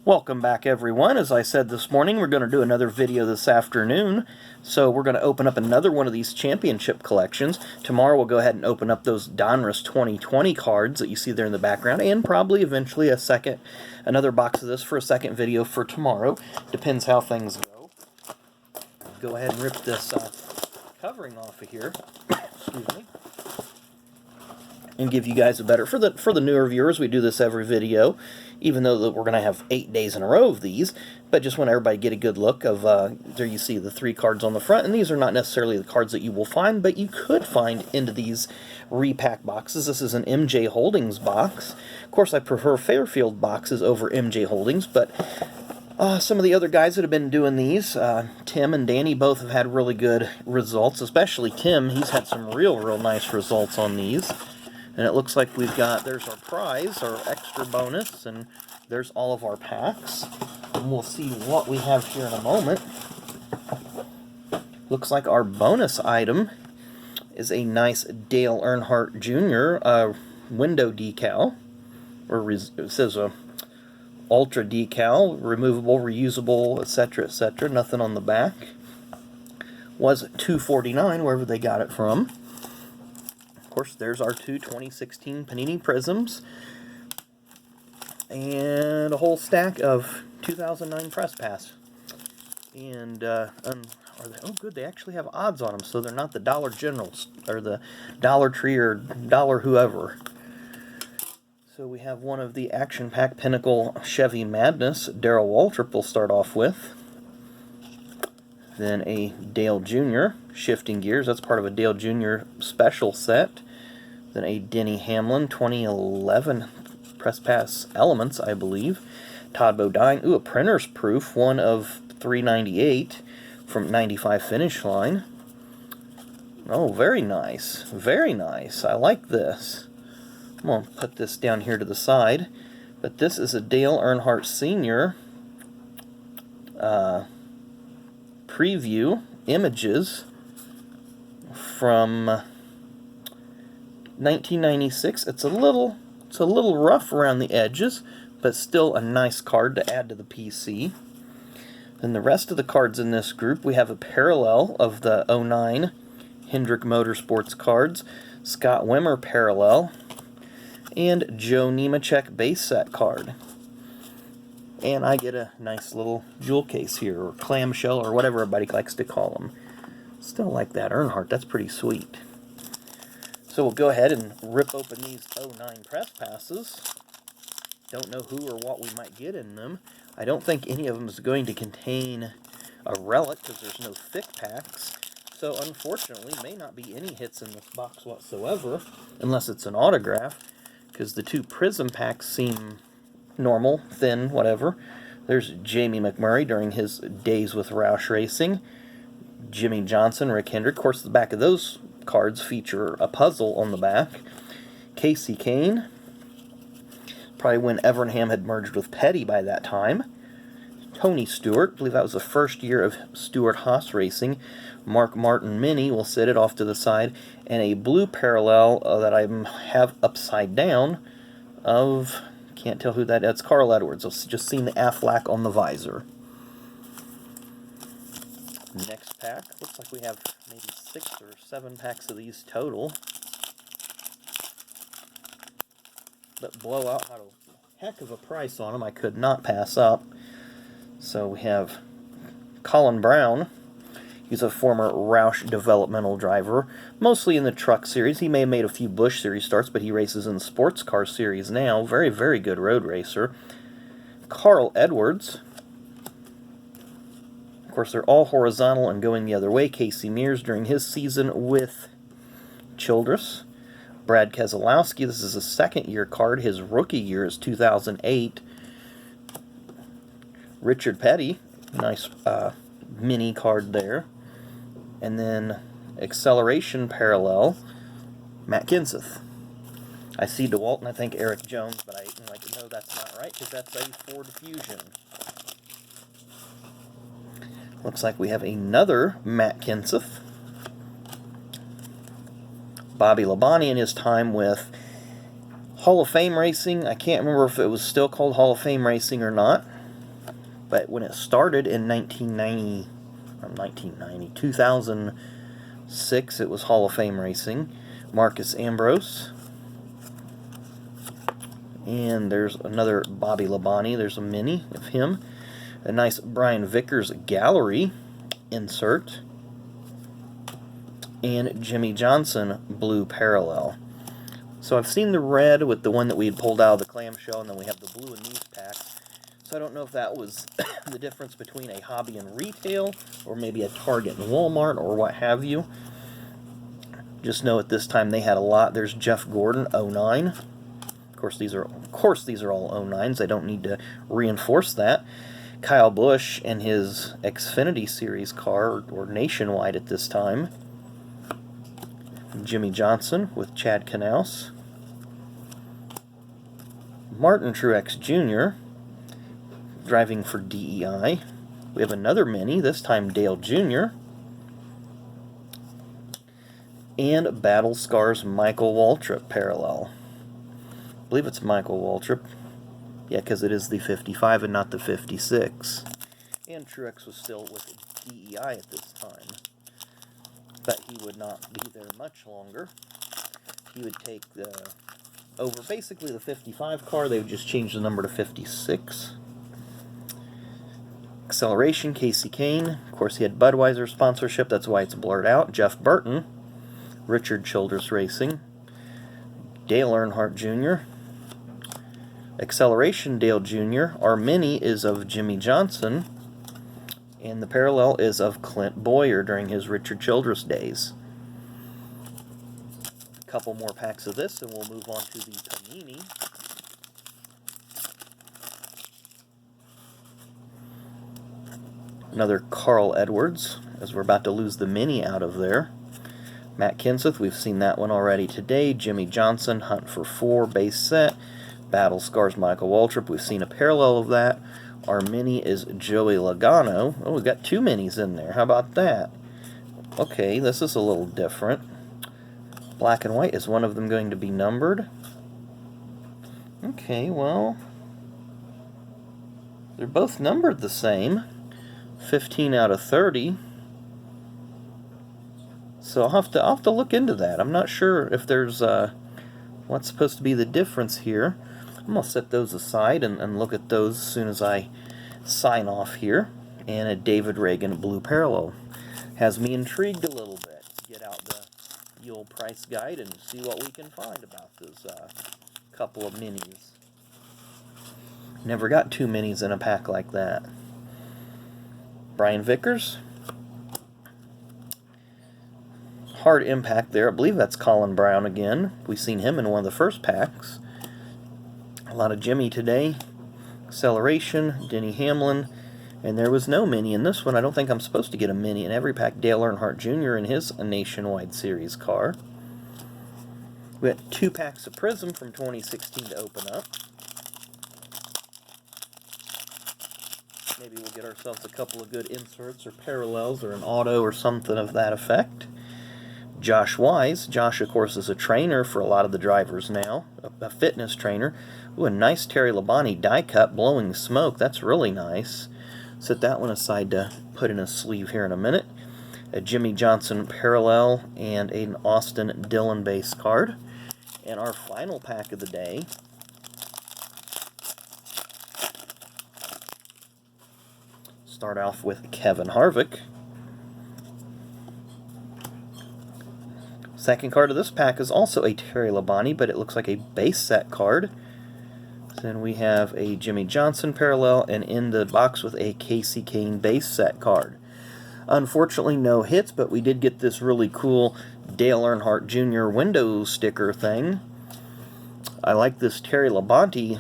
Welcome back, everyone. As I said this morning, we're going to do another video this afternoon. So we're going to open up another one of these championship collections. Tomorrow we'll go ahead and open up those Donruss 2020 cards that you see there in the background, and probably eventually another box of this for a second video for tomorrow. Depends how things go. Go ahead and rip this covering off of here. Excuse me. And give you guys a better, for the newer viewers, we do this every video, even though we're going to have 8 days in a row of these, but just want everybody to get a good look of, there you see the 3 cards on the front, and these are not necessarily the cards that you will find, but you could find into these repack boxes. This is an MJ Holdings box. Of course, I prefer Fairfield boxes over MJ Holdings, but some of the other guys that have been doing these, Tim and Danny, both have had really good results, especially Tim. He's had some real nice results on these. And it looks like there's our prize, our extra bonus, and there's all of our packs. And we'll see what we have here in a moment. Looks like our bonus item is a nice Dale Earnhardt Jr. Window decal. It says ultra decal, removable, reusable, etc., etc. Nothing on the back. Was $2.49 wherever they got it from. Of course, there's our 2 2016 Panini Prisms, and a whole stack of 2009 Press Pass. And oh good, they actually have odds on them, so they're not the Dollar Generals or the Dollar Tree or Dollar whoever. So we have one of the Action Pack Pinnacle Chevy Madness. Darrell Waltrip will start off with. Then a Dale Jr. Shifting Gears. That's part of a Dale Jr. special set. Then a Denny Hamlin 2011 Press Pass Elements, I believe. Todd Bodine. Ooh, a printer's proof. One of 398 from 95 Finish Line. Oh, very nice. Very nice. I like this. I'm going to put this down here to the side. But this is a Dale Earnhardt Sr. Preview images from 1996. It's a little rough around the edges, but still a nice card to add to the PC. And the rest of the cards in this group, we have a parallel of the 09 Hendrick Motorsports cards, Scott Wimmer parallel, and Joe Nemechek base set card. And I get a nice little jewel case here, or clamshell, or whatever everybody likes to call them. Still like that Earnhardt. That's pretty sweet. So we'll go ahead and rip open these 09 Press Passes. Don't know who or what we might get in them. I don't think any of them is going to contain a relic, because there's no thick packs. So unfortunately, may not be any hits in this box whatsoever, unless it's an autograph, because the 2 Prism packs seem normal, thin, whatever. There's Jamie McMurray during his days with Roush Racing. Jimmy Johnson, Rick Hendrick. Of course, the back of those cards feature a puzzle on the back. Casey Kane. Probably when Evernham had merged with Petty by that time. Tony Stewart. I believe that was the first year of Stewart Haas Racing. Mark Martin Mini. We'll set it off to the side. And a blue parallel that I have upside down of... Can't tell who that is. That's Carl Edwards. I've just seen the Aflac on the visor. Next pack. Looks like we have maybe 6 or 7 packs of these total. But Blowout had a heck of a price on them. I could not pass up. So we have Colin Brown. He's a former Roush developmental driver, mostly in the truck series. He may have made a few Busch series starts, but he races in the sports car series now. Very good road racer. Carl Edwards. Of course, they're all horizontal and going the other way. Casey Mears during his season with Childress. Brad Keselowski. This is a second-year card. His rookie year is 2008. Richard Petty. Nice mini card there. And then Acceleration Parallel, Matt Kenseth. I see DeWalt and I think Eric Jones, but no, that's not right, because that's a Ford Fusion. Looks like we have another Matt Kenseth. Bobby Labonte in his time with Hall of Fame Racing. I can't remember if it was still called Hall of Fame Racing or not. But when it started in 2006, it was Hall of Fame racing. Marcus Ambrose. And there's another Bobby Labonte. There's a mini of him. A nice Brian Vickers gallery insert. And Jimmy Johnson blue parallel. So I've seen the red with the one that we had pulled out of the clamshell, and then we have the blue in these packs. So I don't know if that was the difference between a hobby and retail, or maybe a Target and Walmart, or what have you. Just know at this time they had a lot. There's Jeff Gordon, 09. Of course, these are all 09s. I don't need to reinforce that. Kyle Busch and his Xfinity Series car, or Nationwide at this time. Jimmy Johnson with Chad Knaus. Martin Truex Jr. driving for DEI. We have another mini, this time Dale Jr. And Battle Scars Michael Waltrip parallel. I believe it's Michael Waltrip. Yeah, because it is the 55 and not the 56. And Truex was still with DEI at this time. But he would not be there much longer. He would take over basically the 55 car. They would just change the number to 56. Acceleration, Casey Kane. Of course, he had Budweiser sponsorship. That's why it's blurred out. Jeff Burton. Richard Childress Racing. Dale Earnhardt Jr. Acceleration, Dale Jr. Our mini is of Jimmy Johnson. And the parallel is of Clint Boyer during his Richard Childress days. A couple more packs of this, and we'll move on to the Panini. Another Carl Edwards, as we're about to lose the mini out of there. Matt Kenseth, we've seen that one already today. Jimmy Johnson, Hunt for 4, base set. Battle Scars, Michael Waltrip, we've seen a parallel of that. Our mini is Joey Logano. Oh, we've got 2 minis in there. How about that? Okay, this is a little different. Black and white. Is one of them going to be numbered? Okay, well, they're both numbered the same. 15 out of 30. So I'll have to look into that. I'm not sure if there's what's supposed to be the difference here. I'm going to set those aside and look at those as soon as I sign off here. And a David Reagan blue parallel. Has me intrigued a little bit. Get out the old price guide and see what we can find about those couple of minis. Never got 2 minis in a pack like that. Brian Vickers. Hard impact there. I believe that's Colin Brown again. We've seen him in one of the first packs. A lot of Jimmy today. Acceleration, Denny Hamlin. And there was no mini in this one. I don't think I'm supposed to get a mini in every pack. Dale Earnhardt Jr. in his Nationwide Series car. We got 2 packs of Prism from 2016 to open up. Maybe we'll get ourselves a couple of good inserts or parallels or an auto or something of that effect. Josh Wise. Josh, of course, is a trainer for a lot of the drivers now. A fitness trainer. Ooh, a nice Terry Labonte die cut blowing smoke. That's really nice. Set that one aside to put in a sleeve here in a minute. A Jimmy Johnson parallel and an Austin Dillon base card. And our final pack of the day. Start off with Kevin Harvick. Second card of this pack is also a Terry Labonte, but it looks like a base set card. Then we have a Jimmy Johnson parallel, and in the box with a Casey Kane base set card. Unfortunately, no hits, but we did get this really cool Dale Earnhardt Jr. window sticker thing. I like this Terry Labonte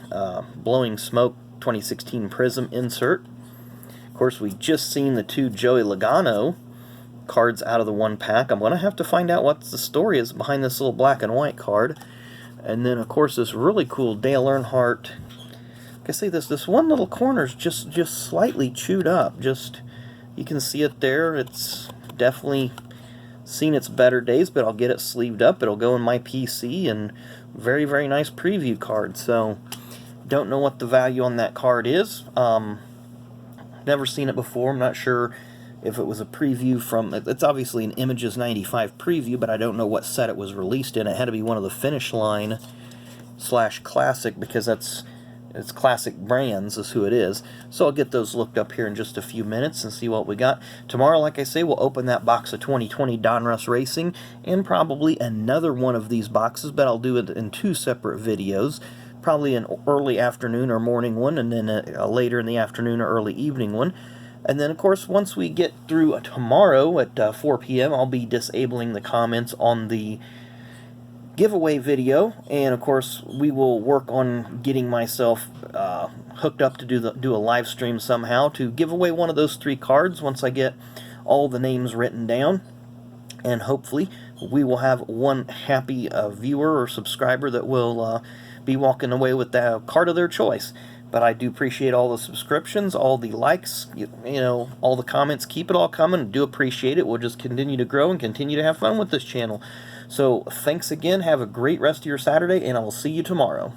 blowing smoke 2016 Prism insert. Of course, we just seen the 2 Joey Logano cards out of the one pack. I'm going to have to find out what the story is behind this little black and white card. And then, of course, this really cool Dale Earnhardt. I can see this one little corner is just slightly chewed up. Just, you can see it there. It's definitely seen its better days, but I'll get it sleeved up. It'll go in my PC, and very, very nice preview card. So, don't know what the value on that card is. never seen it before. I'm not sure if it was a preview from... It's obviously an Images 95 preview, but I don't know what set it was released in. It had to be one of the Finish Line / Classic, because it's Classic Brands is who it is. So I'll get those looked up here in just a few minutes and see what we got. Tomorrow, like I say, we'll open that box of 2020 Donruss Racing and probably another one of these boxes, but I'll do it in 2 separate videos. Probably an early afternoon or morning one, and then a later in the afternoon or early evening one. And then, of course, once we get through tomorrow at 4 p.m., I'll be disabling the comments on the giveaway video, and of course we will work on getting myself hooked up to do a live stream somehow to give away one of those 3 cards once I get all the names written down, and hopefully we will have one happy viewer or subscriber that will be walking away with the card of their choice. But I do appreciate all the subscriptions, all the likes, you know, all the comments. Keep it all coming. I do appreciate it. We'll just continue to grow and continue to have fun with this channel. So thanks again. Have a great rest of your Saturday, and I will see you tomorrow.